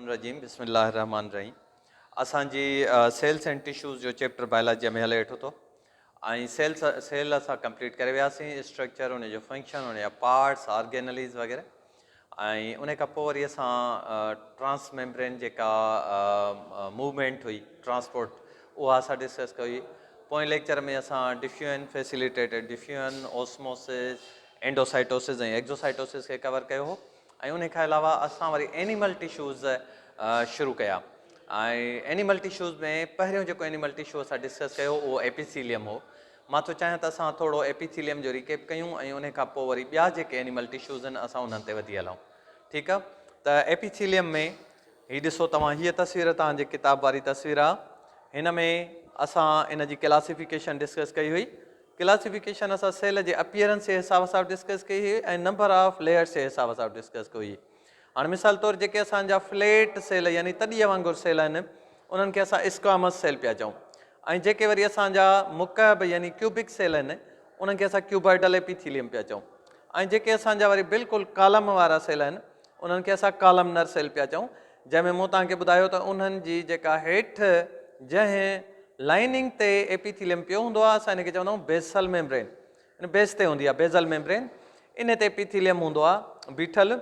रजीम बिस्मिल्लाहिर्रहमानिर्रहीम। असांजी sales and tissues जो चैप्टर बायोलॉजी में हले वेठो थो ऐं सेल असां कंप्लीट करे वियासीं, स्ट्रक्चर उन जो फंक्शन, उन जा पार्ट्स, ऑर्गेनलीज़ वग़ैरह। ऐं उन खां पोइ वरी असां ट्रांस मेम्ब्रेन जेका मूवमेंट हुई, ट्रांसपोर्ट, उहा असां डिस्कस कई। पोइ लेक्चर में असां diffusion, facilitated diffusion, osmosis, endocytosis ऐं एक्ज़ोसाइटोसिस खे कवर कयो हो। ऐं उन खां अलावा असां वरी एनिमल टिश्यूज़ शुरू कया। ऐं एनिमल टिश्यूज़ में पहिरियों जेको एनिमल टिश्यू असां डिस्कस कयो उहो एपिथीलियम हो। मां थो चाहियां त असां थोरो एपिथीलियम जो रिकेप कयूं ऐं उन खां पोइ वरी ॿिया जेके एनिमल टिश्यूज़ आहिनि असां उन्हनि ते वधी हलूं। ठीकु आहे। त एपिथीलियम में हीअ ॾिसो तव्हां, हीअ तस्वीर तव्हांजे किताब वारी तस्वीर आहे। हिन में असां इन जी क्लासिफिकेशन डिस्कस कई हुई। क्लासिफिकेशन असां सेल जे अपीयरेंस जे हिसाब सां डिस्कस कई हुई ऐं नंबर ऑफ लेयर्स जे हिसाब सां डिस्कस कई हुई। हाणे मिसाल तौरु जेके असांजा फ्लैट सेल यानी तॾीअ वांगुरु सेल आहिनि उन्हनि खे असां स्क्वामस सेल पिया चऊं। ऐं जेके वरी असांजा मुकअब यानी क्यूबिक सेल आहिनि उन्हनि खे असां क्यूबॉइडल एपिथीलियम पिया चऊं। ऐं जेके असांजा वरी बिल्कुलु कॉलम वारा सेल आहिनि उन्हनि खे असां कॉलमनर सेल पिया चऊं, जंहिंमें मूं तव्हांखे ॿुधायो त उन्हनि जी जेका हेठि जंहिं लाइनिंग ते एपिथीलियम पियो हूंदो आहे असां हिनखे चवंदा आहियूं बेसल मेम्ब्रेन। बेस ते हूंदी आहे बेज़ल मेम्ब्रेन, इन ते एपिथीलियम हूंदो आहे बीठल।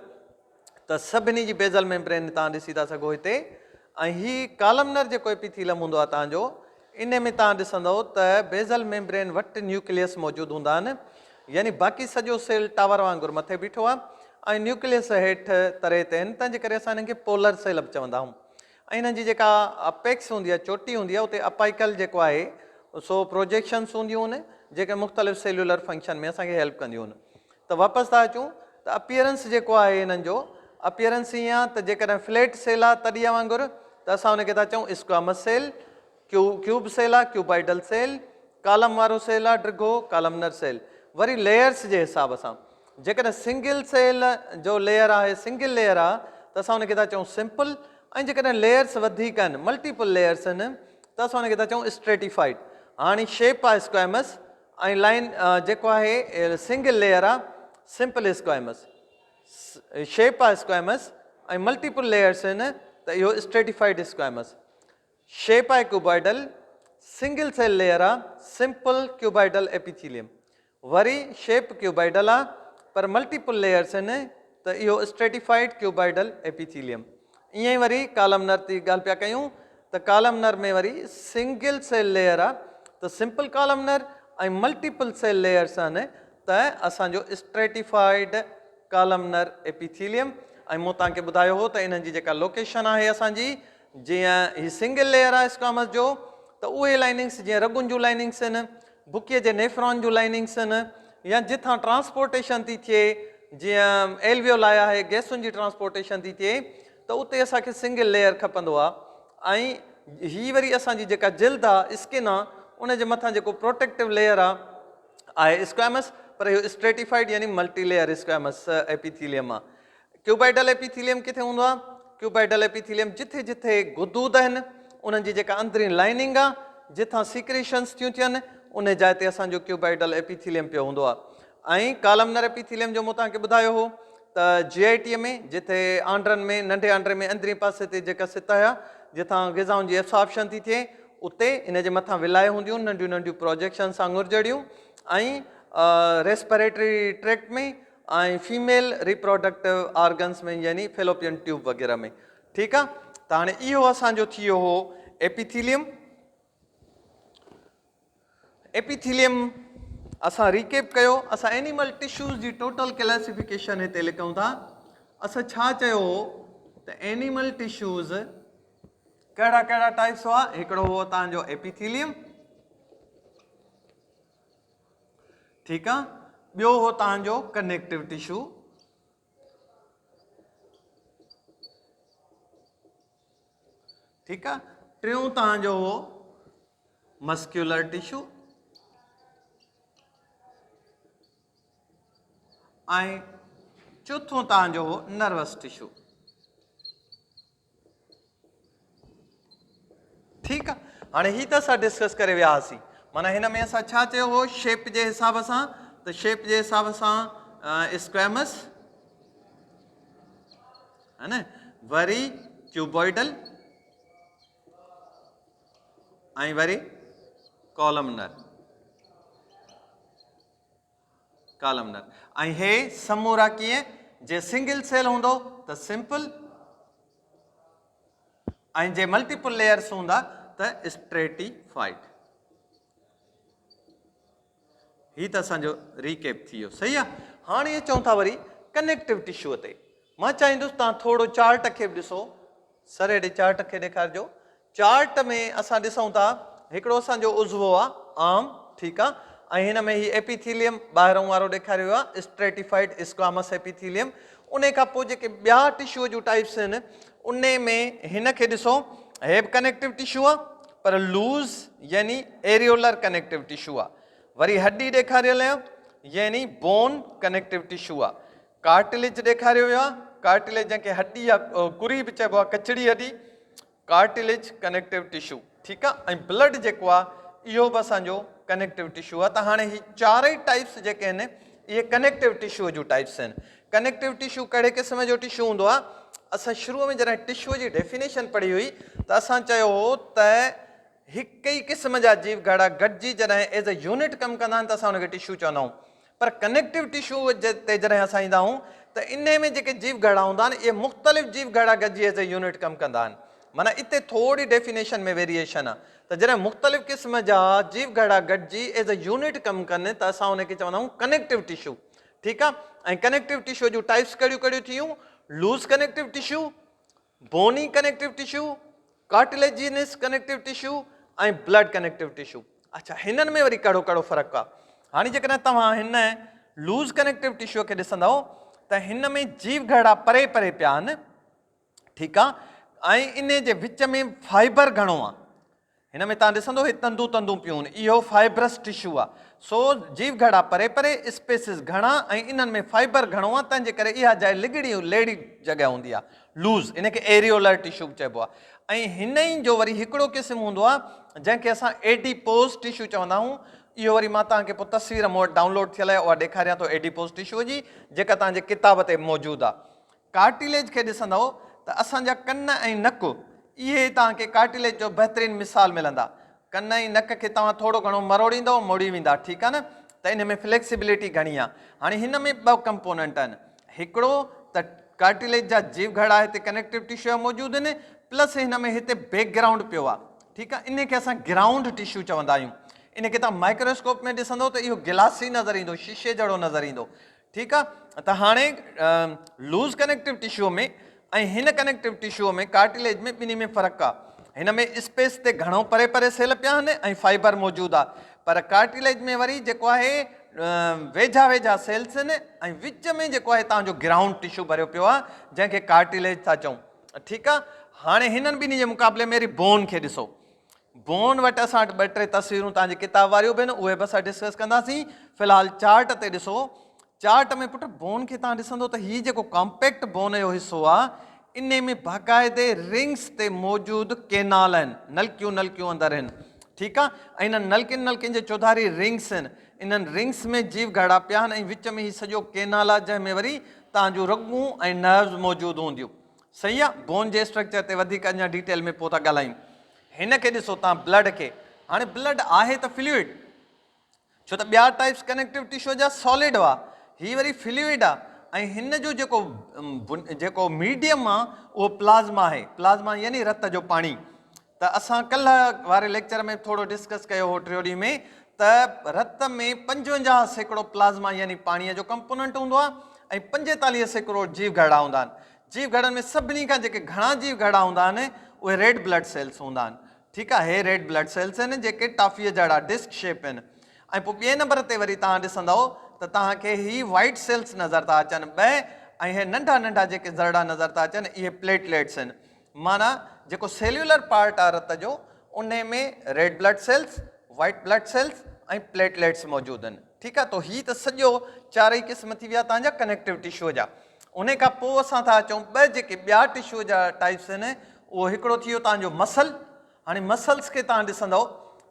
त सभिनी जी बेज़ल मेम्ब्रेन तव्हां ॾिसी था सघो हिते। ऐं हीअ कॉलमनर जेको एपिथीलियम हूंदो आहे तव्हांजो, इन में तव्हां ॾिसंदव त बेज़ल मेम्ब्रेन वटि न्यूक्लियस मौजूदु हूंदा आहिनि, यानी बाक़ी सॼो सेल टावर वांगुरु मथे बीठो आहे ऐं न्यूक्लियस हेठि तरे ते आहिनि, तंहिंजे करे असां हिननि खे पोलर सेल बि चवंदा आहियूं। ऐं हिननि जी जेका अपेक्स हूंदी आहे, चोटी हूंदी आहे, उते अपाइकल जेको आहे सो प्रोजेक्शन्स हूंदियूं आहिनि जेके मुख़्तलिफ़ सेल्युलर फंक्शन में असांखे हेल्प कंदियूं आहिनि। त वापसि था अचूं त अपीयरेंस जेको आहे हिननि जो अपीयरेंस ईअं आहे त जेकॾहिं फ्लैट सेल आहे तॾीअ वांगुरु त असां हुनखे था चऊं स्क्वामस सेल, क्यूब सेल आहे क्यूबाइडल सेल, कॉलम वारो सेल आहे डिघो कॉलमनर सेल। वरी लेयर्स जे हिसाब सां जेकॾहिं सिंगल सेल जो लेयर आहे, सिंगल लेयर आहे त असां हुनखे था चऊं सिंपल। ऐं जेकॾहिं लेयर्स वधीक आहिनि, मल्टीपल लेयर्स आहिनि त असां हुनखे था चऊं स्ट्रेटिफाइड। हाणे शेप आहे स्क्वामस ऐं लाइन जेको आहे सिंगल लेयर आहे सिंपल स्क्वामस, शेप आहे स्क्वामस ऐं मल्टीपल लेयर्स आहिनि त इहो स्ट्रेटिफाइड स्क्वामस। शेप आहे क्यूबॉइडल, सिंगल सेल लेयर आहे सिंपल क्यूबॉइडल एपिथीलियम। वरी शेप क्यूबॉइडल आहे पर मल्टीपल लेयर्स आहिनि त इहो स्ट्रेटिफाइड क्यूबॉइडल एपिथीलियम। ईअं ई वरी कॉलमनर जी ॻाल्हि पिया कयूं त कॉलमनर में वरी सिंगल सेल लेयर आहे त सिंपल कॉलमनर ऐं मल्टीपल सेल लेयर्स आहिनि त असांजो स्ट्रेटिफाइड कॉलमनर एपिथीलियम। ऐं मूं तव्हांखे ॿुधायो हो त इन्हनि जी जेका लोकेशन आहे असांजी, जीअं हीअ सिंगल लेयर आहे स्क्वामस जो त उहे लाइनिंग्स जीअं रगुनि जूं लाइनिंग्स आहिनि, बुकीअ जे नेफ्रॉन जूं लाइनिंग्स आहिनि, या जिथां ट्रांसपोर्टेशन थी थिए जीअं एल्वियोलाई आहे गैसुनि जी ट्रांसपोर्टेशन थी थिए त उते असांखे सिंगल लेयर खपंदो आहे। ऐं हीअ वरी असांजी जेका जिल्द आहे, स्किन आहे, उन जे मथां जेको प्रोटेक्टिव लेयर आहे स्क्वामस, पर इहो स्ट्रेटिफाइड यानी मल्टी लेयर स्क्वामस एपिथीलियम आहे। क्यूबाइडल एपिथीलियम किथे हूंदो आहे? क्यूबाइडल एपिथीलियम जिथे जिथे गुदूद आहिनि उन्हनि जी जेका अंदरी लाइनिंग आहे, जिथां सीक्रेशन्स थियूं थियनि उन जाइ ते असांजो क्यूबाइडल एपिथीलियम पियो हूंदो आहे। ऐं कॉलमनर एपिथीलियम जो मूं तव्हांखे ॿुधायो हो त GIT में जिथे आंड्रनि में, नंढे आंड्रे में अंदरी पासे ते जेका सितह आहे जिथां ग़िज़ाउनि जी एब्सॉर्प्शन थी थिए, उते इन जे मथां विलाए हूंदियूं नंढियूं नंढियूं प्रोजेक्शन्स वांगुरु जड़ियूं। ऐं रेस्पिरेटरी ट्रैक्ट में ऐं फीमेल रिप्रोडक्टिव ऑर्गन्स में यानी फेलोपियन ट्यूब वग़ैरह में। ठीकु आहे। त हाणे इहो असांजो थी वियो हो एपिथीलियम। एपिथीलियम असां रिकेप कयो। असां एनिमल टिश्यूज़ जी टोटल क्लासिफिकेशन हिते लिखूं था। असां छा चयो हो त एनिमल टिश्यूज़ कहिड़ा कहिड़ा टाइप्स हुआ? हिकिड़ो हो तव्हांजो एपिथीलियम, ठीकु आहे। ॿियो हो तव्हांजो कनेक्टिव टिश्यू, ठीकु आहे। टियों तव्हांजो हो मस्क्यूलर टिश्यू ऐं चौथों तव्हांजो हो नर्वस टिश्यू। ठीकु आहे। हाणे हीअ त असां डिस्कस करे विया हुआसीं। माना हिन में असां छा चयो हो? शेप जे हिसाब सां, त शेप जे हिसाब सां स्क्वामस है न, वरी क्यूबॉइडल ऐं वरी कॉलमनर ऐं हे समूरा कीअं जे सिंगल सेल हूंदो त सिंपल ऐं जे मल्टीपल लेयर्स हूंदा त स्ट्रेटिफाइड। ही त असांजो रीकेप थी वियो, सही आहे। हाणे इहे चऊं था वरी कनेक्टिव टिश्यूअ ते। मां चाहींदुसि तव्हां थोरो चार्ट खे बि ॾिसो, सर हेॾे चार्ट खे ॾेखारिजो। चार्ट में असां ॾिसूं था हिकिड़ो असांजो उज़वो आहे आम, ठीकु आहे, ऐं हिन में ही एपिथीलियम ॿाहिरों वारो ॾेखारियो आहे स्ट्रेटिफाइड स्क्वामस एपिथीलियम। उन खां पोइ जेके ॿिया टिश्यूअ जूं टाइप्स आहिनि उन में हिन खे ॾिसो, हे बि कनेक्टिव टिश्यू आहे पर लूज़ यानी एरियोलर कनेक्टिव टिश्यू आहे। वरी हड्डी ॾेखारियल आहे यानी बोन कनेक्टिव टिश्यू आहे। कार्टिलेज ॾेखारियो वियो आहे, कार्टिलेज जंहिंखे हड्डी आहे कुरी बि चइबो आहे, कचड़ी हड्डी, कार्टिलेज कनेक्टिव टिश्यू, ठीकु आहे। ऐं ब्लड जेको आहे इहो बि असांजो कनेक्टिव टिश्यू आहे। त हाणे ही चारई टाइप्स जेके आहिनि इहे कनेक्टिव टिश्यूअ जूं टाइप्स आहिनि। कनेक्टिव टिश्यू कहिड़े क़िस्म जो टिश्यू हूंदो आहे? असां शुरूअ में जॾहिं टिश्यूअ जी डेफिनेशन पढ़ी हुई त असां चयो हो त हिकु ई क़िस्म जा जीव घड़ा गॾिजी जॾहिं एज़ अ यूनिट कमु कंदा आहिनि त असां हुनखे टिश्यू चवंदा आहियूं। पर कनेक्टिव टिश्यू ते जॾहिं असां ईंदा आहियूं त इन में जेके जीव घड़ा हूंदा आहिनि इहे मुख़्तलिफ़ जीव घड़ा गॾिजी एज़ अ यूनिट कमु कंदा आहिनि। माना इते थोरी डेफिनेशन में वेरिएशन आहे त जॾहिं मुख़्तलिफ़ क़िस्म जा जीव घड़ा गॾिजी एज़ अ यूनिट कमु कनि त असां हुनखे चवंदा आहियूं कनेक्टिव टिश्यू, ठीकु आहे। ऐं कनेक्टिव टिश्यू जूं टाइप्स कहिड़ियूं कहिड़ियूं थियूं? Loose connective tissue, bony connective tissue, cartilaginous connective tissue ऐं ब्लड कनेक्टिव टिश्यू। अच्छा, हिननि में वरी कहिड़ो कहिड़ो फ़र्क़ु आहे? हाणे जेकॾहिं तव्हां हिन लूज़ कनेक्टिव टिश्यूअ खे ॾिसंदव त हिन में जीव घड़ा परे परे पिया आहिनि, ठीकु आहे, ऐं इन जे विच में फाइबर घणो आहे। हिन में तव्हां ॾिसंदो हे तंदू तंदू पियूं आहिनि, इहो फाइब्रस टिश्यू आहे। सो जीव घड़ा परे परे, स्पेसिस घणा ऐं इन्हनि में फाइबर घणो आहे, तंहिंजे करे इहा जाइ लिगड़ी लेड़ी जॻह हूंदी आहे, लूज़, इनखे एरियोलर टिश्यू चइबो आहे। ऐं हिन ई जो वरी हिकिड़ो क़िस्म हूंदो आहे जंहिंखे असां एडिपोज टिश्यू चवंदा आहियूं। इहो वरी मां तव्हांखे पोइ तस्वीर मूं वटि डाउनलोड थियल आहे, उहा ॾेखारियां थो एडिपोज टिश्यू जी, जेका तव्हांजे किताब ते मौजूदु आहे। कार्टिलेज खे ॾिसंदव त असांजा कन ऐं नक इहे तव्हांखे कार्टिलेज जो बहितरीनु मिसाल मिलंदा। कन ऐं नक खे तव्हां थोरो घणो मरोड़ींदव, मोड़ी वेंदा, ठीकु आहे न। त इन में फ्लेक्सिबिलिटी घणी आहे। हाणे हिन में ॿ कंपोनेंट आहिनि, हिकिड़ो त कार्टिलेज जा जीव घड़ा हिते कनेक्टिव टिश्यू मौजूदु आहिनि, प्लस हिन में हिते बैकग्राउंड पियो आहे, ठीकु आहे। इन खे असां ग्राउंड टिश्यू चवंदा आहियूं। इन खे तव्हां माइक्रोस्कोप में ॾिसंदव त इहो गिलासी नज़र ईंदो, शीशे जहिड़ो नज़र ईंदो, ठीकु आहे। त हाणे लूज़ कनेक्टिव टिश्यू में ऐं हिन कनेक्टिव टिश्यू में कार्टिलेज में ॿिन्ही में फ़र्क़ु आहे। हिन में स्पेस ते घणो परे परे सेल पिया आहिनि ऐं फाइबर मौजूदु आहे, पर कार्टिलेज में वरी जेको आहे वेझा वेझा सेल्स आहिनि ऐं विच में जेको आहे तव्हांजो ग्राउंड टिश्यू भरियो पियो आहे, जंहिंखे कार्टिलेज था चऊं, ठीकु आहे। हाणे हिननि ॿिन्ही जे मुक़ाबले में वरी बोन खे ॾिसो। बोन वटि असां वटि ॿ टे तस्वीरूं तव्हांजी किताब वारियूं बि आहिनि, उहे बि असां डिस्कस कंदासीं। फ़िलहालु चार्ट ते ॾिसो। चार्ट में पुटु बोन खे तव्हां ॾिसंदो त हीउ जेको कॉम्पैक्ट बोन जो हिसो आहे इन में बाक़ाइदे रिंग्स ते मौजूदु केनाल आहिनि, नलकियूं नलकियूं अंदरि आहिनि, ठीकु आहे। ऐं इन्हनि नलकियुनि नलकियुनि जे चौधारी रिंग्स आहिनि, इन्हनि रिंग्स में जीव घड़ा पिया आहिनि ऐं विच में ही सॼो केनाल आहे जंहिंमें वरी तव्हांजूं रगूं ऐं नर्व्स मौजूदु हूंदियूं, सही आहे। बोन जे स्ट्रक्चर ते वधीक अञा डिटेल में पोइ था ॻाल्हायूं। हिन खे ॾिसो तव्हां ब्लड खे। हाणे ब्लड आहे त फ्लूइड, छो त ॿिया टाइप्स कनेक्टिव टिश्यू जा सॉलिड हुआ, हीअ वरी फ्लूइड आहे। ऐं हिन जो जेको मीडियम आहे उहो प्लाज़्मा आहे। प्लाज़्मा यानी रत जो पाणी। त असां कल्ह वारे लेक्चर में थोरो डिस्कस कयो हो ट्रियोडी में त रत में 55% प्लाज़्मा यानी पाणीअ जो कंपोनेंट हूंदो आहे ऐं 45% जीव घड़ा हूंदा आहिनि। जीव घड़नि में सभिनी खां जेके घणा जीव घड़ा हूंदा आहिनि उहे रेड ब्लड सेल्स हूंदा आहिनि, ठीकु आहे। हे रेड ब्लड सेल्स आहिनि जेके टॉफीअ जहिड़ा डिस्क शेप आहिनि। ऐं पोइ ॿिए नंबर ते वरी तव्हां ॾिसंदव त तव्हांखे ही वाइट सेल्स नज़र था अचनि ॿ, ऐं हे नंढा नंढा जेके ज़रड़ा नज़र था अचनि इहे प्लेटलेट्स आहिनि। माना जेको सेल्युलर पार्ट आहे रत जो उन में red blood cells, white blood cells ऐं प्लेटलेट्स मौजूदु आहिनि, ठीकु आहे। तो हीअ त सॼो चारई क़िस्म थी विया तव्हांजा कनेक्टिव टिश्यू जा। उन खां पोइ असां था अचूं ॿ जेके ॿिया टिश्यू जा टाइप्स आहिनि, उहो हिकिड़ो थी वियो तव्हांजो मसल। हाणे मसल्स खे तव्हां ॾिसंदव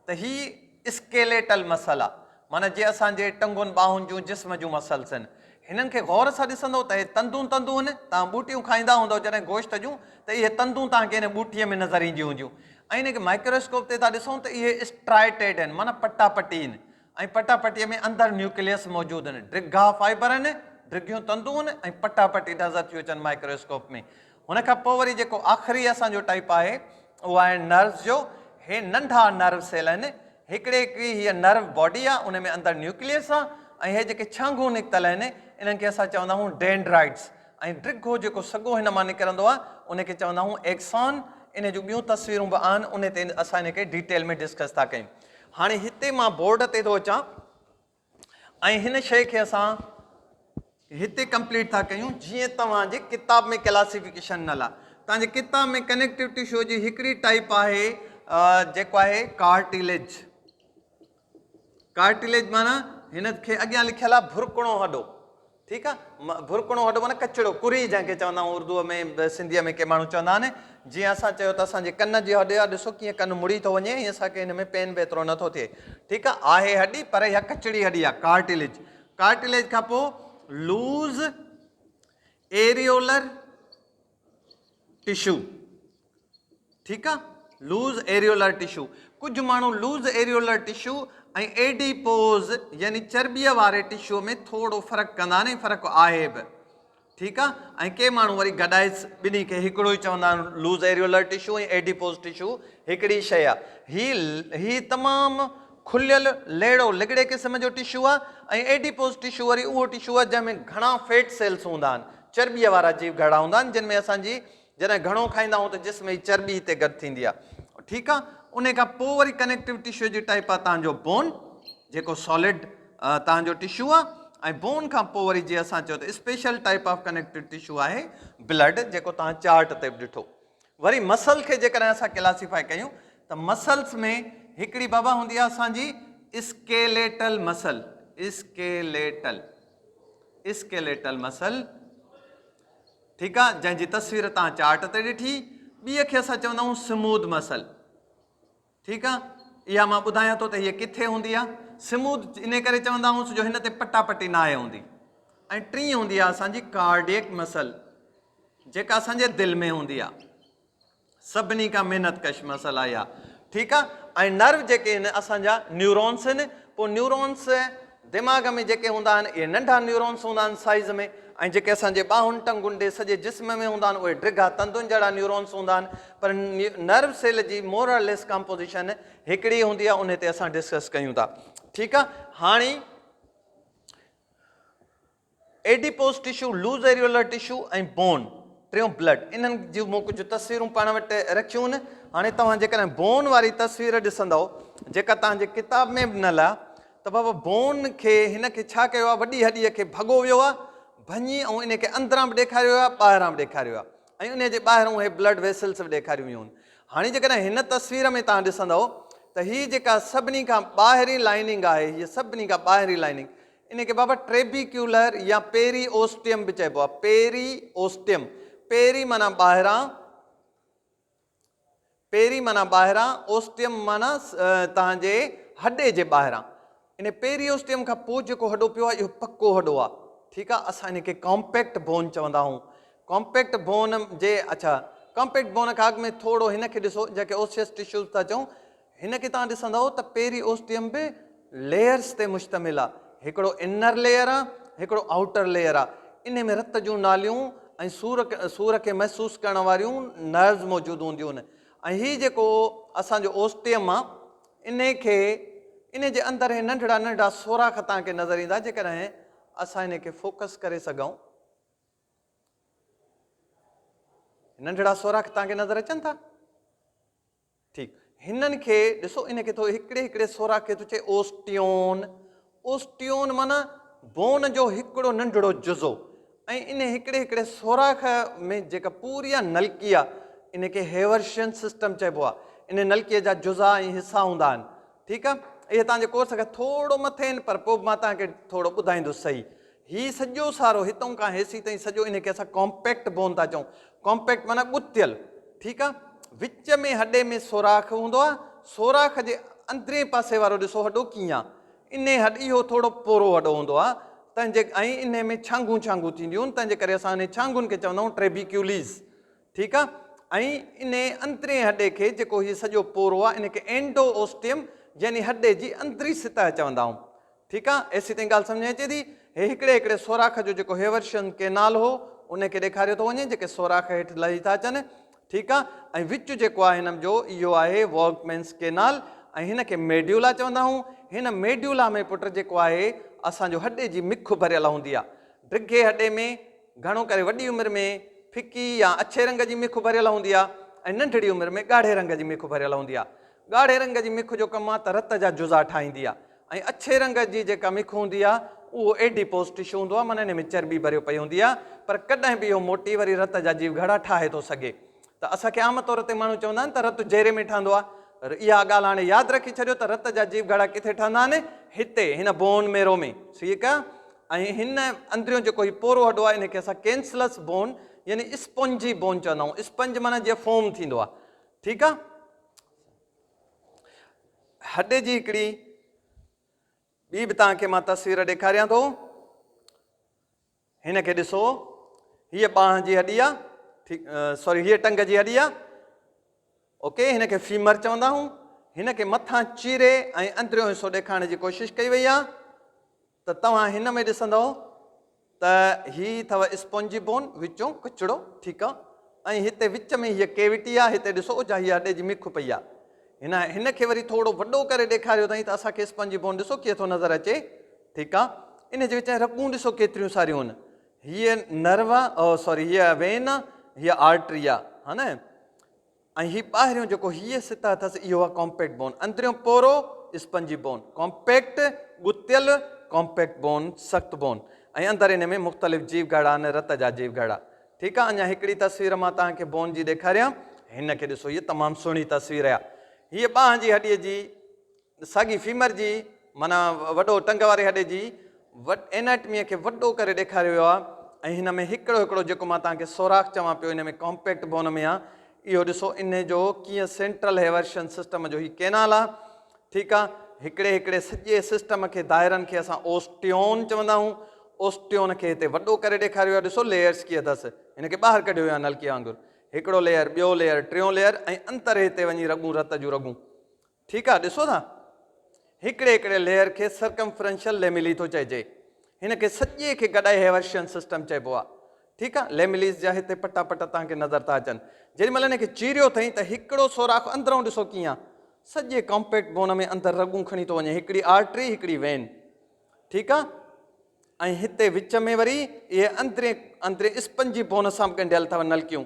त हीअ स्केलेटल मसल आहे, माना जीअं असांजे टंगुनि ॿाहुनि जूं जिस्म जूं मसल्स आहिनि। हिननि खे गौर सां ॾिसंदो त इहे तंदूं आहिनि, तव्हां ॿूटियूं खाईंदा हूंदव जॾहिं गोश्त जूं, त इहे तंदूं तव्हांखे हिन ॿूटीअ में नज़र ईंदियूं हूंदियूं। ऐं हिनखे माइक्रोस्कोप ते था ॾिसूं त इहे स्ट्राइटेड आहिनि, माना पटा पटी आहिनि, ऐं पटा पटीअ में अंदरि न्यूक्लियस मौजूदु आहिनि, ड्रिगा फाइबर आहिनि, ड्रिगियूं तंदूं आहिनि ऐं पटा पटी नज़र थियूं अचनि माइक्रोस्कोप में। हुन खां पोइ वरी जेको आख़िरी असांजो टाइप आहे उहो आहे नर्व्स जो। हे नंढा नर्व सेल आहिनि, हिकिड़ी हीअ नर्व बॉडी आहे, उन में अंदरि न्यूक्लियस आहे, ऐं हे जेके छांगूं निकितल आहिनि इन्हनि खे असां चवंदा आहियूं डेंड्राइट्स, ऐं ड्रिगो जेको सॻो हिन मां निकिरंदो आहे उनखे चवंदा आहियूं एक्सॉन। इन जूं ॿियूं तस्वीरूं बि आहिनि, उन ते असां इनखे डिटेल में डिस्कस था कयूं। हाणे हिते मां बोर्ड ते थो अचां ऐं हिन शइ खे असां हिते कंप्लीट था कयूं जीअं तव्हांजे किताब में क्लासिफिकेशन न ला। तव्हांजे किताब में कनेक्टिव टिश्यू जी हिकिड़ी टाइप आहे जेको आहे कार्टिलेज। कार्टिलेज माना हिन खे अॻियां लिखियल आहे भुरकणो हॾो, ठीकु आहे। भुरकणो हॾो माना कचिड़ो, कुरी जंहिंखे चवंदा आहियूं उर्दूअ में, सिंधीअ में के माण्हू चवंदा आहिनि। जीअं असां चयो त असांजे कन जे हॾे आहे, ॾिसो कीअं कन मुड़ी थो वञे, हीअं असांखे हिन में पेन बि एतिरो नथो थिए, ठीकु आहे हॾी, पर इहा कचिड़ी हॾी आहे कार्टिलेज। कार्टिलेज खां पोइ लूज़ एरियोलर टिश्यू, ठीकु आहे, लूज़ एरियोलर टिश्यू। कुझु माण्हू लूज़ एरियोलर टिश्यू ऐं एडीपोज यानी चर्बीअ वारे टिश्यू में थोरो फ़र्क़ु कंदा आहिनि, फ़र्क़ु आहे बि, ठीकु आहे। ऐं के माण्हू वरी गॾाए ॿिन्ही खे हिकिड़ो ई चवंदा आहिनि, लूज़ एरियोलर टिश्यू ऐं एडीपोज टिश्यू हिकिड़ी शइ आहे। ही तमामु खुलियल लेड़ो लिगड़े क़िस्म जो टिश्यू आहे, ऐं एडीपोज टिश्यू वरी उहो टिश्यू आहे जंहिंमें घणा फैट सेल्स हूंदा आहिनि, चर्बीअ वारा जीव घड़ा हूंदा आहिनि, जिन में असांजी जॾहिं घणो खाईंदा आहियूं त जिस्म जी चर्बी हिते गॾु थींदी आहे, ठीकु आहे। उन खां पोइ वरी कनेक्टिव टिश्यू जी टाइप आहे तव्हांजो बोन, जेको सॉलिड तव्हांजो टिश्यू आहे। ऐं बोन खां पोइ वरी जीअं असां चयो त special type of connective tissue आहे ब्लड, जेको तव्हां चार्ट ते बि ॾिठो। वरी मसल खे जेकॾहिं असां क्लासीफाई कयूं त मसल्स में हिकिड़ी बाबा हूंदी आहे असांजी स्केलेटल मसल, स्केलेटल मसल, ठीकु आहे, जंहिंजी तस्वीर तव्हां चार्ट ते ॾिठी। ॿीअ खे असां चवंदा आहियूं स्मूथ मसल, ठीकु आहे। इहा मां ॿुधायां थो त हीअ किथे हूंदी आहे। स्मूथ इन करे चवंदा आहियूं जो हिन ते पटा पटी न आहे हूंदी। ऐं टीं हूंदी आहे असांजी कार्डियक मसल, जेका असांजे दिलि में हूंदी आहे, सभिनी खां महिनतकश मसल आहे इहा, ठीकु आहे। ऐं नर्व जेके आहिनि असांजा न्यूरॉन्स आहिनि। पोइ न्यूरॉन्स दिमाग़ में जेके हूंदा आहिनि इहे नंढा न्यूरॉन्स हूंदा आहिनि साइज़ में, ऐं जेके असांजे ॿाहुनि टंगुनि ॾे सॼे जिस्म में हूंदा आहिनि उहे ड्रिगा तंदुनि जहिड़ा न्यूरॉन्स हूंदा आहिनि। पर नर्व सेल जी मोर और लेस कंपोज़िशन हिकिड़ी हूंदी आहे, उन ते असां डिस्कस कयूं था, ठीकु आहे। हाणे adipose tissue, loose areolar tissue ऐं बोन, टियों ब्लड, इन्हनि जूं मूं कुझु तस्वीरूं पाण वटि रखियूं आहिनि। हाणे तव्हां जेकॾहिं बोन वारी तस्वीर ॾिसंदव जेका तव्हांजे किताब में बि न ला, त बाबा बोन खे हिन खे छा कयो आहे, वॾी हॾीअ खे भॻो वियो आहे भञी, ऐं इन खे अंदरां बि ॾेखारियो आहे, ॿाहिरां बि ॾेखारियो आहे, ऐं उन जे ॿाहिरां उहे ब्लड वेसल्स बि ॾेखारियूं वियूं आहिनि। हाणे जेकॾहिं हिन तस्वीर में तव्हां ॾिसंदव त हीअ जेका सभिनी खां ॿाहिरीं लाइनिंग आहे, हीअ सभिनी खां ॿाहिरीं लाइनिंग, इनखे बाबा ट्रेबिक्यूलर या पेरी ओस्टियम बि चइबो आहे। पेरी ओस्टियम, पेरी माना ॿाहिरां, पेरी माना ॿाहिरां, ओस्टियम माना तव्हांजे हॾे जे ॿाहिरां। इन पेरी ओस्टियम खां पोइ जेको हॾो पियो आहे इहो पको हॾो आहे, ठीकु आहे। असां इनखे कॉम्पैक्ट बोन चवंदा आहियूं। कॉम्पैक्ट बोन जे, अच्छा, कॉम्पैक्ट बोन खां अॻु में थोरो हिनखे ॾिसो, जेके ओसियस टिश्यूज़ था चऊं, हिनखे तव्हां ॾिसंदव त पेरी ओस्टियम बि लेयर्स ते मुश्तमिल आहे। हिकिड़ो इनर लेयर आहे, हिकिड़ो आउटर लेयर आहे। इन में रत जूं नालियूं ऐं सूर खे महसूसु करण वारियूं नर्व्स मौजूदु हूंदियूं आहिनि। ऐं हीअ जेको असांजो ओस्टियम आहे, इन जे अंदरि हे नंढड़ा नंढड़ा सोराख तव्हांखे नज़र ईंदा। जेकॾहिं असां इनखे फोकस करे सघूं, नंढड़ा सोराख तव्हांखे नज़र अचनि था, ठीकु। हिननि खे ॾिसो, इनखे थो हिकिड़े हिकिड़े सोराख खे थो चए ओस्टियोन। ओस्टियोन माना बोन जो हिकिड़ो नंढड़ो जुज़ो, ऐं इन हिकिड़े हिकिड़े सोराख में जेका पूरी आहे नलकी आहे, इनखे हेवर्शियन सिस्टम चइबो आहे। इन नलकीअ जा जुज़ा ऐं हिसा हूंदा आहिनि, ठीकु आहे। इहे तव्हांजे कोर्स खां थोरो मथे आहिनि, पर पोइ मां तव्हांखे थोरो ॿुधाईंदुसि सही। हीउ सॼो सारो हितां खां हेसी ताईं सॼो इनखे असां कॉम्पैक्ट बोन था चऊं। कॉम्पैक्ट माना ॻुथियल, ठीकु आहे। विच में हॾे में सोराख हूंदो आहे। सोराख जे अंदरे पासे वारो ॾिसो हॾो कीअं आहे, इन इहो थोरो पोरो हॾो हूंदो आहे। तंहिंजे ऐं इन में छांगूं छांगूं थींदियूं आहिनि, तंहिंजे करे असां इन छांगुनि खे चवंदा आहियूं ट्रेबिक्यूलीज़। ठीकु आहे। ऐं इन अंतरे हॾे खे जेको हीउ सॼो पोरो आहे इन खे एंडोओस्टियम यानी हॾे जी अंतरी सतह चवंदा आहियूं। ठीकु आहे। एसी ताईं ॻाल्हि सम्झ अचे थी। हे हिकिड़े सोराख़ जो जेको हेवर्शन केनाल हो उनखे ॾेखारियो थो वञे, जेके सोराख़ हेठि लही था अचनि। ठीकु आहे। ऐं विच जेको आहे हिन जो इहो आहे वर्कमैन्स केनाल, ऐं हिन खे मेड्यूला चवंदा आहियूं। हिन मेड्यूला में पुट जेको आहे असांजो हॾे जी मिख भरियल हूंदी आहे। ड्रिघे हॾे में घणो करे वॾी उमिरि में फिकी या अछे रंग जी मिख भरियल हूंदी आहे, ऐं नंढड़ी उमिरि में ॻाढ़े रंग जी मिख भरियल हूंदी आहे। ॻाढ़े रंग जी मिख जो कमु आहे त रत जा जुज़ा ठाहींदी आहे, ऐं अछे रंग जी जेका मिख हूंदी आहे उहो एडिपोस टिशू हूंदो आहे, माना हिन में चर्बी भरियो पई हूंदी आहे। पर कॾहिं बि इहो मोटी वरी रत जा जीव घड़ा ठाहे थो सघे। त असांखे आम तौर ते माण्हू चवंदा आहिनि त रतु जहिड़े में ठहंदो आहे। इहा ॻाल्हि हाणे यादि रखी छॾियो त रत जा जीव घड़ा किथे ठहंदा आहिनि, हिते हिन बोन मेरो में। ठीकु आहे। ऐं हिन अंदरियों जेको हीउ पोरो हॾो आहे हिनखे असां कैंसलस बोन यानी स्पंजी बोन चवंदा आहियूं। स्पंज माना जीअं फोम थींदो आहे। ठीकु आहे। हॾे जी हिकिड़ी ॿी बि तव्हांखे मां तस्वीर ॾेखारियां थो। हिनखे ॾिसो, हीअ ॿांह जी हॾी आहे। ठीकु, सॉरी हीअ टंग जी हॾी आहे। ओके, हिनखे फीमर चवंदा आहियूं। हिनखे मथां चीरे ऐं अंदरियों हिसो ॾेखारण जी कोशिशि कई वई आहे। त तव्हां हिन में ॾिसंदव त हीअ अथव स्पॉन्जी बोन, विचों कचिड़ो। ठीकु आहे। ऐं हिते विच में हीअ केविटी आहे, हिते ॾिसो जा हीअ हॾे जी मिख पई आहे। हिनखे वरी थोरो वॾो करे ॾेखारियो अथई त असांखे स्पंजी बोन ॾिसो कीअं थो नज़र अचे। ठीकु आहे। इन जे विच में रगूं ॾिसो केतिरियूं सारियूं आहिनि। हीअ नर्व आहे, सॉरी हीअ वेन आहे, हीअ आर्टरी आहे, हा न। ऐं हीअ ॿाहिरियों जेको हीअ सतह अथसि इहो आहे कॉम्पैक्ट बोन। अंदरियों पोरो स्पंजी बोन, कॉम्पैक्ट गुतियल कॉम्पैक्ट बोन, सख़्तु बोन। ऐं अंदरि हिन में मुख़्तलिफ़ जीव घड़ा आहिनि, रत जा जीव घड़ा। ठीकु आहे। अञा हिकिड़ी तस्वीर मां तव्हांखे बोन जी ॾेखारियां। हिनखे ॾिसो, हीअ तमामु सुहिणी तस्वीर आहे। हीअ ॿांह जी हॾीअ जी साॻी फीमर जी माना वॾो टंग वारे हॾे जी एनाटमीअ खे वॾो करे ॾेखारियो वियो आहे। ऐं हिन में हिकिड़ो हिकिड़ो जेको मां तव्हांखे सोराख़ चवां पियो हिन में कॉम्पैक्ट बोन में आहे, इहो ॾिसो इन जो कीअं सेंट्रल हेवर्शन सिस्टम जो हीउ केनाल आहे। ठीकु आहे। हिकिड़े हिकिड़े सॼे सिस्टम खे दाइरनि खे असां ओस्टियोन चवंदा आहियूं। ओस्टियोन खे हिते वॾो करे ॾेखारियो आहे। ॾिसो लेयर्स कीअं अथसि, हिनखे ॿाहिरि कढियो वियो आहे नलकीअ वांगुरु। हिकिड़ो लेयर, ॿियो लेयर, टियों लेयर, ऐं अंतर हिते वञी रगूं, रत जूं रगूं। ठीकु आहे। ॾिसो था, हिकिड़े हिकिड़े लेयर खे सर्कमफ्रेंशियल लेमिली थो चइजे। हिनखे सॼे खे गॾाए हेवर्शियन सिस्टम चइबो आहे। ठीकु आहे। लेमिलीस जा हिते पटा पटा तव्हांखे नज़र था अचनि। जेॾी महिल हिनखे चीरियो अथई त हिकिड़ो सोराख़ अंदरों ॾिसो कीअं आहे, सॼे कॉम्पैक्ट बोन में अंदरि रगूं खणी थो वञे, हिकिड़ी आर्टरी हिकिड़ी वेन। ठीकु आहे। ऐं हिते विच में वरी इहे अंतरे अंतरे स्पंजी बोन सां बि ॻंढियल अथव नलकियूं।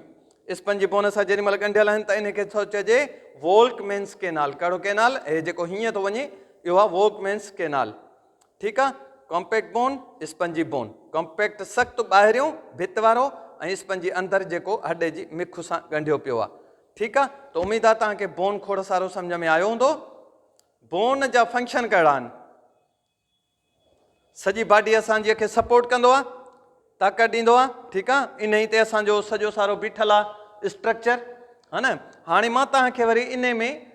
स्पंजी बोन सां जेॾी महिल ॻंढियल आहिनि त इनखे थो चइजे वोल्कमैन्स केनाल। कहिड़ो केनाल? हे जेको हीअं थो वञे इहो आहे वोल्कमैन्स केनाल। ठीकु आहे। Compact bone, spongy bone. Compact सख़्तु ॿाहिरियों भित वारो, ऐं स्पंजी अंदरि जेको हॾे जी मिख सां ॻंढियो पियो आहे। ठीकु आहे। त उमेदु आहे तव्हांखे बोन खोड़ सारो सम्झ में आयो हूंदो। बोन जा फंक्शन कहिड़ा आहिनि? सॼी बॉडी असांजी खे सपोर्ट कंदो आहे, ताक़त ॾींदो आहे। ठीकु आहे। इन ई ते असांजो सॼो सारो बीठल आहे स्ट्रक्चर, हा न। हाणे मां तव्हांखे वरी इन में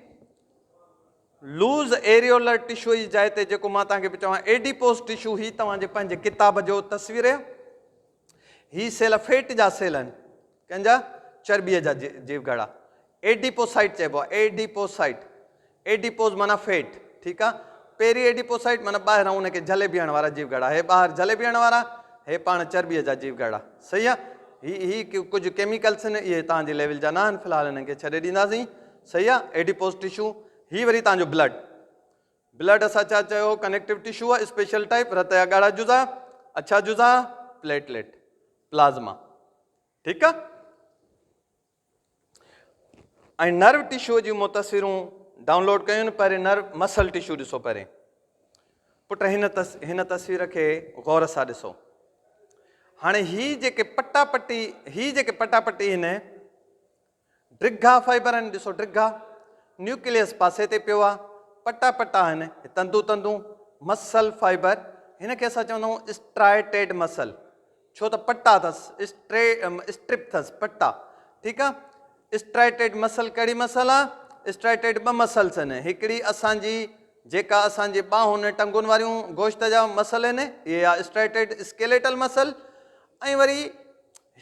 लूज़ एरियोलर टिशू जी जाइ ते जेको मां तव्हांखे बि चवां एडिपोस टिशू, ही तव्हांजे पंहिंजे किताब जो तस्वीर आहे। ही सेल फैट जा सेल आहिनि, कंहिंजा? चर्बीअ जा जीव घड़ा। एडिपोसाइट चइबो आहे, एडिपोसाइट। एडिपोस माना फैट। ठीकु आहे। पहिरीं एडिपोसाइट माना ॿाहिरां उनखे झले बीहण वारा जीव घड़ा, हे ॿाहिरि झले बीहण वारा, हे पाण चर्बीअ जा जीव घड़ा। सही आहे। ही कुझु केमिकल्स आहिनि, इहे तव्हांजे लेवल जा न आहिनि, फ़िलहालु हिननि खे छॾे ॾींदासीं। सही आहे। Adipose tissue. ही वरी तव्हांजो ब्लड। ब्लड असां छा चयो? कनेक्टिव टिशू आहे, स्पेशल टाइप, रत जा ॻाढ़ा जुज़ा, अछा जुज़ा, प्लेटलेट, प्लाज़्मा। ठीकु आहे। ऐं नर्व टिशू जी मूं तस्वीरूं डाउनलोड कयूं। पहिरें नर्व मसल टिशू ॾिसो पहिरें। पुट हिन तस्वीर खे गौर सां ॾिसो। हाणे ही जेके पटापटी आहिनि ड्रिघा फाइबर आहिनि। ॾिसो ड्रिघा, न्यूक्लियस पासे ते पियो आहे, पटा पटा आहिनि, तंदू तंदू, मसल फाइबर। हिनखे असां चवंदा आहियूं स्ट्राइटेड मसल। छो त पटा अथसि, स्ट्रिप अथसि, पटा। ठीकु आहे। स्ट्राइटेड मसल कहिड़ी मसल आहे? स्ट्राइटेड ॿ मसल्स आहिनि। हिकिड़ी असांजी जेका असांजे ॿाहुनि टंगुनि वारियूं गोश्त जा मसल आहिनि इहे आहे स्ट्रेटेड स्केलेटल मसल। ऐं वरी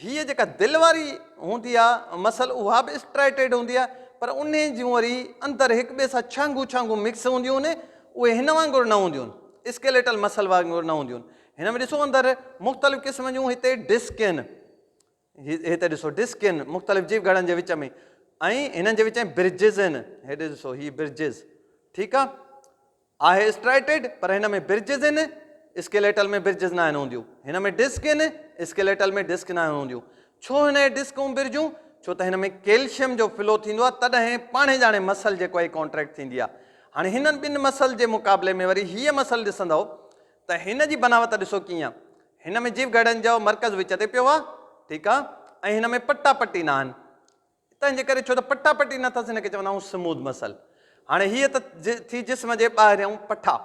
हीअ जेका दिलि वारी हूंदी आहे मसल उहा बि स्ट्रेटेड हूंदी आहे, पर उन जूं वरी अंदरि हिक ॿिए सां छांगू छांगू मिक्स हूंदियूं आहिनि, उहे हिन वांगुरु न हूंदियूं आहिनि, स्केलेटल मसल वांगुरु न हूंदियूं आहिनि। हिन में ॾिसो अंदरि मुख़्तलिफ़ क़िस्म जूं हिते डिस्क आहिनि, हिते ॾिसो डिस्क आहिनि मुख़्तलिफ़ जीव घड़नि जे विच में, ऐं हिननि जे विच में ब्रिजिस आहिनि, हेॾे ॾिसो हीअ ब्रिजिस, ठीकु आहे स्ट्रेटेड पर हिन में ब्रिजिस आहिनि, स्केलेटल में ब्रिजिस न आहिनि हूंदियूं, हिन में डिस्क आहिनि, स्केलेटल में डिस्क न हूंदियूं। छो हिन डिस्कूं ब्रिजूं? छो त हिन में कैल्शियम जो फ्लो थींदो आहे, तॾहिं पाणे ॼाणे मसल जेको आहे कॉन्ट्रैक्ट थींदी आहे। हाणे हिननि ॿिनि मसल जे मुक़ाबले में वरी हीअ मसल ॾिसंदव त हिन जी बनावट ॾिसो कीअं आहे। हिन में जीव घड़नि जो मर्कज़ विच ते पियो आहे, ठीकु आहे, ऐं हिन में पट्टा पट्टी न आहिनि, तंहिंजे करे छो त पट्टा पट्टी न अथसि हिनखे चवंदा आहियूं स्मूथ मसल। हाणे हीअ त थी जिस्म जे ॿाहिरियों पट्टा,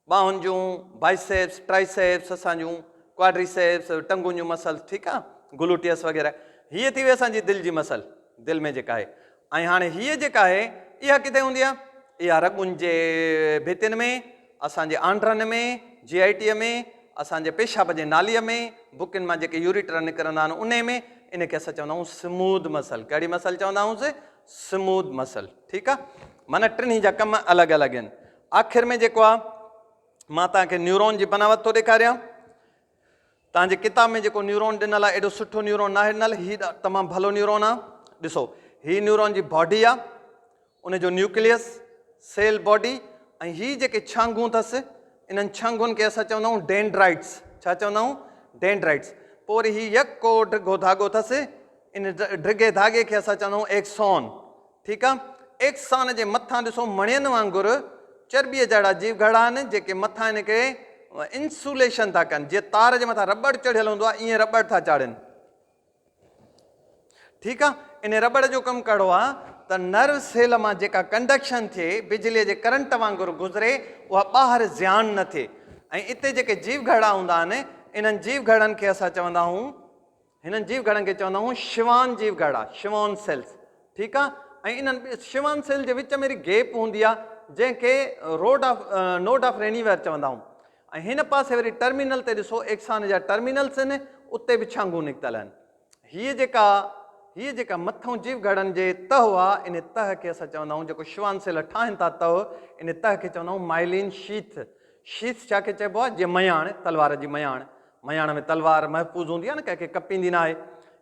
ॿाहुनि जूं बाइसेप्स ट्राइसेप्स असांजूं क्वाड्रीसेप्स टंगुनि जूं मसल, ठीकु आहे, ग्लूटियस वग़ैरह। हीअ थी वई असांजी दिलि जी मसल, दिलि में जेका आहे। ऐं हाणे हीअ जेका आहे इहा किथे हूंदी आहे? इहा रॻुनि जे भितियुनि में, असांजे आंड्रनि में, GIT में, असांजे पेशाब जे नालीअ में, बुकिन मां जेके यूरिटर निकिरंदा आहिनि उन में, इनखे असां चवंदा आहियूं स्मूथ मसल। कहिड़ी मसल चवंदा आहियूंसीं? स्मूथ मसल, ठीकु आहे। माना टिनी जा कम अलॻि अलॻि आहिनि। आख़िर में जेको आहे मां तव्हांखे न्यूरॉन जी बनावट थो ॾेखारियां। तव्हांजे किताब में जेको न्यूरॉन ॾिनल आहे एॾो सुठो न्यूरॉन न आहे ॾिनल, हीअ तमामु भलो न्यूरॉन आहे। ॾिसो हीअ न्यूरॉन जी बॉडी आहे, उनजो न्यूक्लियस सेल बॉडी, ऐं हीअ जेके छांगूं अथसि इन्हनि छांगुनि खे असां चवंदा आहियूं डेंड्राइट्स। छा चवंदा आहियूं? डेंड्राइट्स। पोइ वरी हीअ यको ड्रिगो धाॻो अथसि, इन ड्रिगे धाॻे खे असां चवंदा आहियूं एक्सॉन, ठीकु आहे। एक्सॉन जे मथां ॾिसो मणियुनि वांगुरु चर्ॿीअ जहिड़ा जीव घड़ा आहिनि जेके मथां हिनखे इंसुलेशन था कनि, जीअं तार जे मथां रबड़ चढ़ियल हूंदो आहे ईअं रबड़ था चाढ़नि, ठीकु आहे। इन रबड़ जो कमु कहिड़ो आहे त नर्व सेल मां जेका कंडक्शन थिए बिजलीअ जे करंट वांगुरु गुज़रे उहा ॿाहिरि ज़्यान न थिए। ऐं इते जेके जीव घड़ा हूंदा आहिनि इन्हनि जीव घड़नि खे असां चवंदा आहियूं, हिननि जीव घड़नि खे चवंदा आहियूं शिवान जीव घड़ा, शिवान सेल्स, ठीकु आहे। ऐं इन्हनि शिवान सेल जे विच में वरी गैप हूंदी आहे जंहिंखे नोड ऑफ रेनिवेयर चवंदा आहियूं। ऐं हिन पासे वरी टर्मिनल ते ॾिसो एक्सान जा टर्मिनल्स आहिनि, उते बि छांगू निकितल आहिनि। हीअ जेका मथां जीव घड़नि जे तह आहे, इन तह खे असां चवंदा आहियूं, जेको शिवान सेल ठाहिनि था तह, इन तह खे चवंदा आहियूं माइलिन शीथ। शीथ छा खे चइबो आहे? जीअं मयाण, तलवार जी मयाण, मयाण में तलवार महफ़ूज़ हूंदी आहे न, कंहिंखे कपींदी न आहे,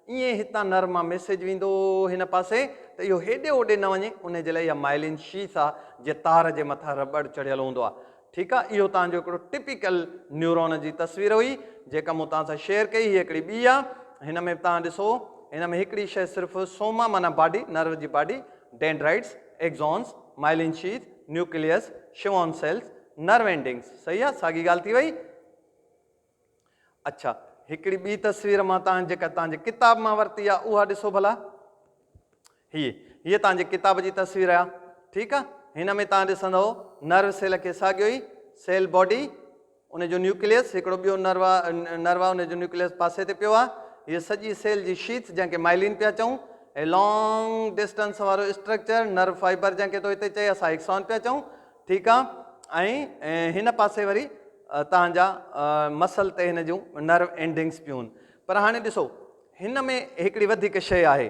ईअं हितां नर मां मैसेज वेंदो हिन पासे त इहो हेॾे होॾे न वञे, उनजे लाइ इहा माइलिन शीथ आहे, जीअं तार जे मथां रबड़ चढ़ियल हूंदो आहे, ठीकु आहे। इहो तव्हांजो हिकिड़ो टिपिकल न्यूरॉन जी तस्वीर हुई जेका मूं तव्हां सां शेयर कई। हीअ हिकिड़ी ॿी आहे, हिन में तव्हां ॾिसो हिन में हिकिड़ी शइ सिर्फ़ु सोमा माना बॉडी, नर्व जी body, dendrites, axons, myelin sheath, nucleus, Schwann cells, nerve endings, सही आहे, साॻी ॻाल्हि थी वई। अच्छा, हिकिड़ी ॿी तस्वीर मां जेका तव्हांजे किताब मां वरिती आहे उहा ॾिसो भला। हीअ तव्हांजे किताब जी तस्वीर आहे, ठीकु आहे। हिन में तव्हां ॾिसंदव नर्व सेल खे साॻियो ई सेल बॉडी, उनजो न्यूक्लियस, हिकिड़ो ॿियो नर्व आहे उनजो न्यूक्लियस पासे ते पियो आहे। हीअ सॼी सेल जी शीथ जंहिंखे माइलिन पिया चऊं, ऐं लॉन्ग डिस्टेंस वारो स्ट्रक्चर नर्व फाइबर जंहिंखे तो हिते चए असां एक्सॉन पिया चऊं, ठीकु आहे। ऐं हिन पासे वरी तव्हांजा मसल ते हिन जूं नर्व एंडिंग्स पियूं आहिनि। पर हाणे ॾिसो हिन में हिकिड़ी वधीक शइ आहे,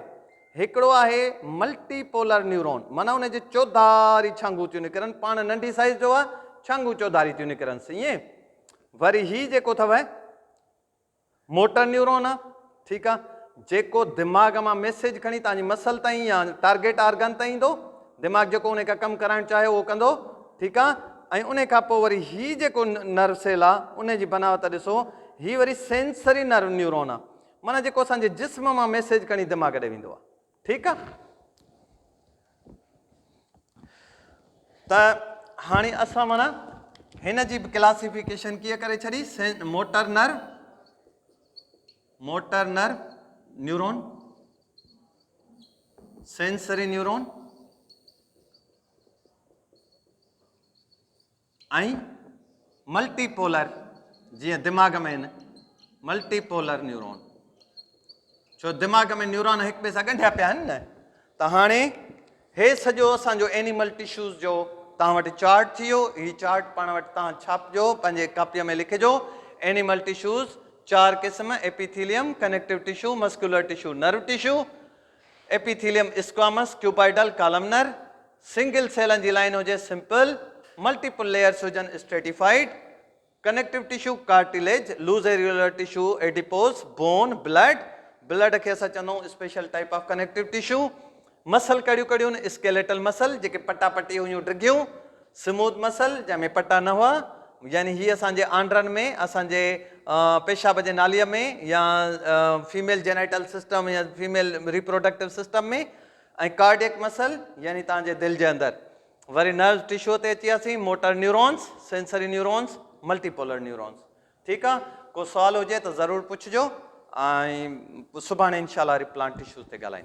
हिकिड़ो आहे मल्टीपोलर न्यूरॉन, माना उनजे चौधारी छांगू थियूं निकिरनि, पाण नंढी साइज़ जो आहे, छांगू चौधारी थियूं निकिरनि ईअं। वरी हीअ जेको अथव मोटर न्यूरॉन आहे, ठीकु आहे, जेको दिमाग़ मां मैसेज खणी तव्हांजी मसल ताईं या टारगेट आर्गन ताईं ईंदो, दिमाग़ जेको उन खां कमु कराइणु चाहे उहो कंदो, ठीकु आहे। ऐं उन खां पोइ वरी हीअ जेको नर्व सेल आहे उन जी बनावट ॾिसो, हीअ वरी सेंसरी नर्व न्यूरॉन आहे, माना जेको असांजे जिस्म मां मैसेज खणी दिमाग़ ॾे वेंदो आहे, ठीकु आहे। त हाणे असां माना हिन जी बि क्लासिफिकेशन कीअं करे छॾी, motor nerve neuron, sensory neuron ऐं मल्टीपोलर, जीअं दिमाग़ में आहिनि मल्टीपोलर न्यूरॉन, छो दिमाग़ में न्यूरॉन हिक ॿिए सां ॻंढिया पिया आहिनि न। त हाणे हे सॼो असांजो एनिमल टिश्यूज़ जो तव्हां वटि चार्ट थी वियो, हीउ चार्ट पाण वटि तव्हां छापजो, पंहिंजे कापीअ में लिखिजो। एनिमल टिश्यूज़ 4 क़िस्म, epithelium, connective tissue, muscular tissue, nerve tissue. Epithelium squamous, cuboidal, columnar. Single सेलन जी लाइन हुजे सिंपल, मल्टीपल लेयर्स हुजनि stratified. Connective tissue cartilage, loose एरिकुलर टिश्यू, एडिपोज, बोन, ब्लड खे असां चवंदा आहियूं special type of connective tissue. Muscle कहिड़ियूं कहिड़ियूं आहिनि? स्केलेटल मसल जेके पटा पटी हुयूं डिघियूं, स्मूथ मसल जंहिंमें पटा न हुआ, यानी हीअ असांजे आंड्रनि में, असांजे पेशाब जे नालीअ में, या फीमेल जेनाइटल सिस्टम या फीमेल रिप्रोडक्टिव सिस्टम में। ऐं कार्डियक मसल यानी तव्हांजे दिलि जे अंदरि। वरी नर्व टिश्यू ते अची वियासीं, motor neurons, sensory neurons, multipolar neurons. ठीकु आहे, को सुवाल हुजे त ज़रूरु पुछिजो, ऐं सुभाणे इंशाल्लाह रिप्लांट टिश्यूज़ ते ॻाल्हाईंदासीं।